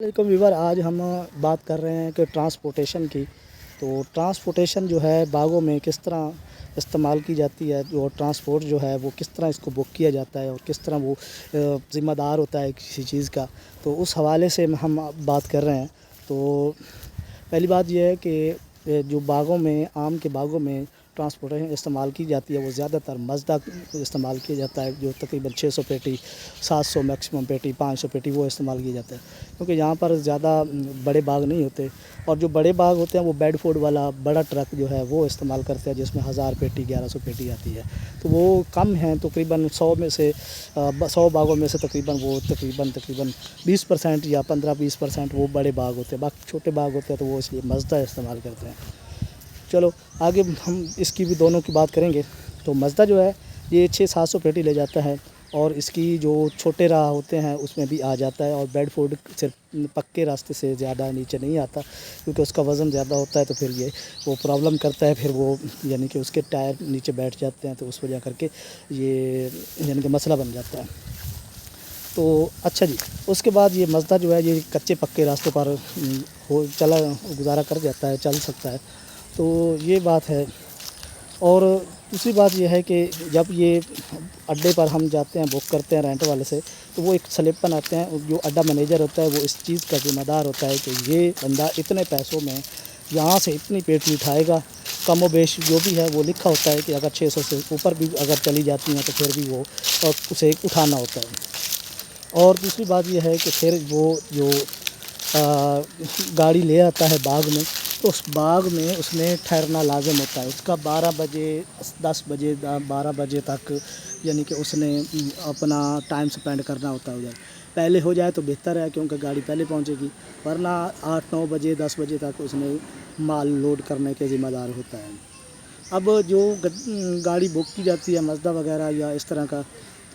वालेकुम व्यूवर, आज हम बात कर रहे हैं कि ट्रांसपोर्टेशन की। तो ट्रांसपोर्टेशन जो है बागों में किस तरह इस्तेमाल की जाती है, जो ट्रांसपोर्ट जो है वो किस तरह इसको बुक किया जाता है और किस तरह वो ज़िम्मेदार होता है किसी चीज़ का। तो उस हवाले से हम बात कर रहे हैं। तो पहली बात ये है कि जो बागों में, आम के बागों में ट्रांसपोर्टेशन इस्तेमाल की जाती है वो ज़्यादातर मज़दा इस्तेमाल किया जाता है, जो तकरीबन 600 पेटी, 700 मैक्सिमम पेटी, 500 पेटी वो इस्तेमाल किया जाता है, क्योंकि यहाँ पर ज़्यादा बड़े बाग नहीं होते। और जो बड़े बाग होते हैं वो बेडफोर्ड वाला बड़ा ट्रक जो है वो इस्तेमाल करते हैं, जिसमें 1000 पेटी, 1100 पेटी आती है। तो वो कम हैं, तकरीबन 100 में से 100 बागों में से तकरीबन 20% या 15-20% वो बड़े बाग होते हैं। बाकी छोटे बाग होते हैं तो वो इसलिए मज़दा इस्तेमाल करते हैं। चलो आगे हम इसकी भी दोनों की बात करेंगे। तो मज़दा जो है ये 600-700 पेटी ले जाता है, और इसकी जो छोटे राह होते हैं उसमें भी आ जाता है, और बेडफोर्ड सिर्फ पक्के रास्ते से ज़्यादा नीचे नहीं आता, क्योंकि उसका वज़न ज़्यादा होता है। तो फिर ये वो प्रॉब्लम करता है, फिर वो यानी कि उसके टायर नीचे बैठ जाते हैं, तो उस वजह करके ये यानी कि मसला बन जाता है। तो अच्छा जी, उसके बाद ये मज़दा जो है ये कच्चे पक्के रास्ते पर हो चला गुज़ारा कर जाता है, चल सकता है। तो ये बात है। और दूसरी बात ये है कि जब ये अड्डे पर हम जाते हैं, बुक करते हैं रेंट वाले से, तो वो एक स्लिप बनाते हैं। जो अड्डा मैनेजर होता है वो इस चीज़ का ज़िम्मेदार होता है कि ये बंदा इतने पैसों में यहाँ से इतनी पेटी उठाएगा। कम व बेश जो भी है वो लिखा होता है कि अगर 600 से ऊपर भी अगर चली जाती हैं तो फिर भी वो उसे उठाना होता है। और दूसरी बात ये है कि फिर वो जो गाड़ी ले आता है बाग में, तो उस बाग में उसने ठहरना लाज़िम होता है। उसका 12 बजे, 10 बजे, 12 बजे तक यानी कि उसने अपना टाइम स्पेंड करना होता है उधर। पहले हो जाए तो बेहतर है, क्योंकि गाड़ी पहले पहुंचेगी, वरना 8-9 बजे, 10 बजे तक उसने माल लोड करने के ज़िम्मेदार होता है। अब जो गाड़ी बुक की जाती है मज़दा वगैरह या इस तरह का,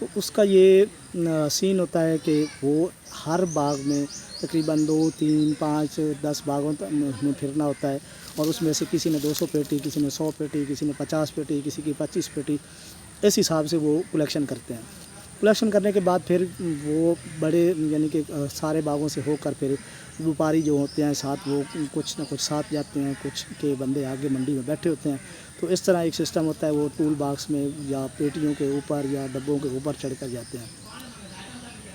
तो उसका ये सीन होता है कि वो हर बाग में तकरीबन 2, 3, 5, 10 बागों में फिरना होता है, और उसमें से किसी ने 200 पेटी, किसी ने 100 पेटी, किसी ने 50 पेटी, किसी की 25 पेटी, इस हिसाब से वो कलेक्शन करते हैं। कलेक्शन करने के बाद फिर वो बड़े यानी कि सारे बागों से होकर फिर व्यापारी जो होते हैं साथ, वो कुछ ना कुछ साथ जाते हैं, कुछ के बंदे आगे मंडी में बैठे होते हैं। तो इस तरह एक सिस्टम होता है, वो टूल बॉक्स में या पेटियों के ऊपर या डब्बों के ऊपर चढ़ कर जाते हैं।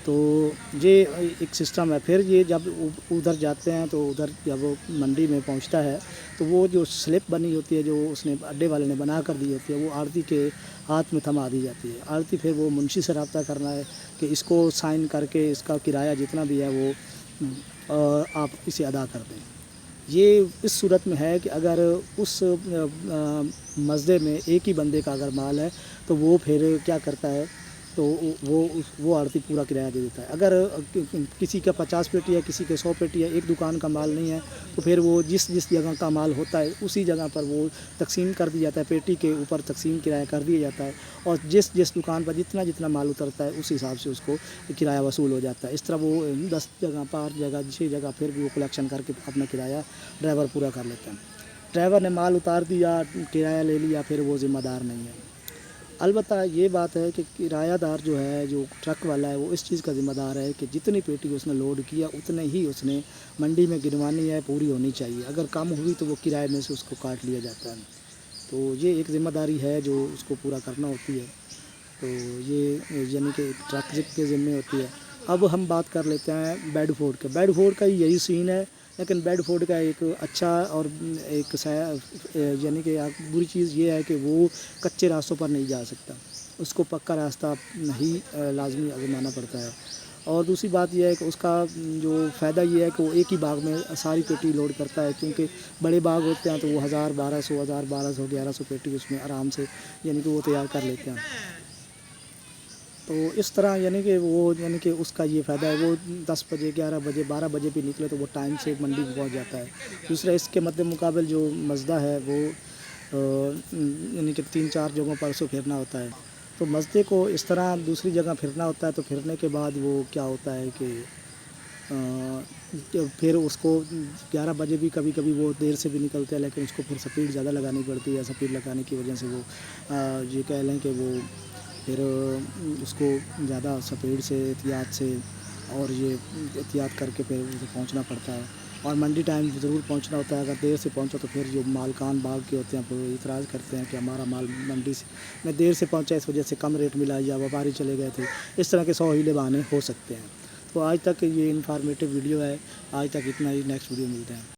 तो ये एक सिस्टम है। फिर ये जब उधर जाते हैं तो उधर जब वो मंडी में पहुंचता है, तो वो जो स्लिप बनी होती है, जो उसने अड्डे वाले ने बना कर दी होती है, वो आड़ती के हाथ में थमा दी जाती है। आड़ती फिर वो मुंशी से रब्ता करना है कि इसको साइन करके इसका किराया जितना भी है वो आप इसे अदा कर दें। ये इस सूरत में है कि अगर उस मसदे में एक ही बंदे का अगर माल है, तो वो फिर क्या करता है, तो वो आड़ती पूरा किराया दे देता है। अगर किसी का 50 पेटी है, किसी के 100 पेटी है, एक दुकान का माल नहीं है, तो फिर वो जिस जिस जगह का माल होता है उसी जगह पर वो तकसीम कर दिया जाता है, पेटी के ऊपर तकसीम किराया कर दिया जाता है, और जिस जिस दुकान पर जितना जितना माल उतरता है उस हिसाब से उसको किराया वसूल हो जाता है। इस तरह वो 10 जगह, 5 जगह, 6 जगह फिर भी वो कलेक्शन करके अपना किराया ड्राइवर पूरा कर लेता है। ड्राइवर ने माल उतार दिया, किराया ले लिया, फिर वो ज़िम्मेदार नहीं है। अलबत्ता ये बात है कि किरायादार जो है, जो ट्रक वाला है, वो इस चीज़ का ज़िम्मेदार है कि जितनी पेटी उसने लोड किया उतने ही उसने मंडी में गिनवानी है, पूरी होनी चाहिए। अगर कम हुई तो वो किराए में से उसको काट लिया जाता है। तो ये एक ज़िम्मेदारी है जो उसको पूरा करना होती है। तो ये यानी कि ट्रक के ज़िम्मे होती है। अब हम बात कर लेते हैं बेडफोर्ड का। बेडफोर्ड का यही सीन है, लेकिन बेडफोर्ड का एक अच्छा और एक यानी कि बुरी चीज़ ये है कि वो कच्चे रास्तों पर नहीं जा सकता, उसको पक्का रास्ता ही लाजमी आज़माना पड़ता है। और दूसरी बात यह है कि उसका जो फ़ायदा ये है कि वो एक ही बाग में सारी पेटी लोड करता है, क्योंकि बड़े बाग होते हैं तो वो 1000, 1200, 1100 पेटी उसमें आराम से यानी कि वो तैयार कर लेते हैं। तो इस तरह यानी कि वो यानी कि उसका ये फ़ायदा है, वो 10 बजे, 11 बजे, 12 बजे भी निकले तो वो टाइम से मंडी में पहुंच जाता है। दूसरा इसके मद्दे मुकाबल जो मज़दा है वो यानी कि 3-4 जगहों पर उसको फिरना होता है। तो मज़दे को इस तरह दूसरी जगह फिरना होता है, तो फिरने के बाद वो क्या होता है कि फिर उसको 11 बजे भी कभी कभी वो देर से भी निकलते हैं, लेकिन उसको फिर स्पीड ज़्यादा लगानी पड़ती है। स्पीड लगाने की वजह से वो ये कह लें कि वो फिर उसको ज़्यादा स्पीड से, एहतियात से اور یہ احتیاط کر کے پھر پہنچنا پڑتا ہے. اور منڈی ٹائم ضرور پہنچنا ہوتا ہے. اگر دیر سے پہنچا تو پھر جو مالکان باغ کے ہوتے ہیں وہ اعتراض کرتے ہیں کہ ہمارا مال منڈی سے میں دیر سے پہنچا اس وجہ سے کم ریٹ ملا یا ویپاری چلے گئے تھے. اس طرح کے 100 ہیلے بہانے ہو سکتے ہیں. تو آج تک یہ انفارمیٹیو ویڈیو ہے. آج تک اتنا ہی. نیکسٹ ویڈیو ملتے ہیں.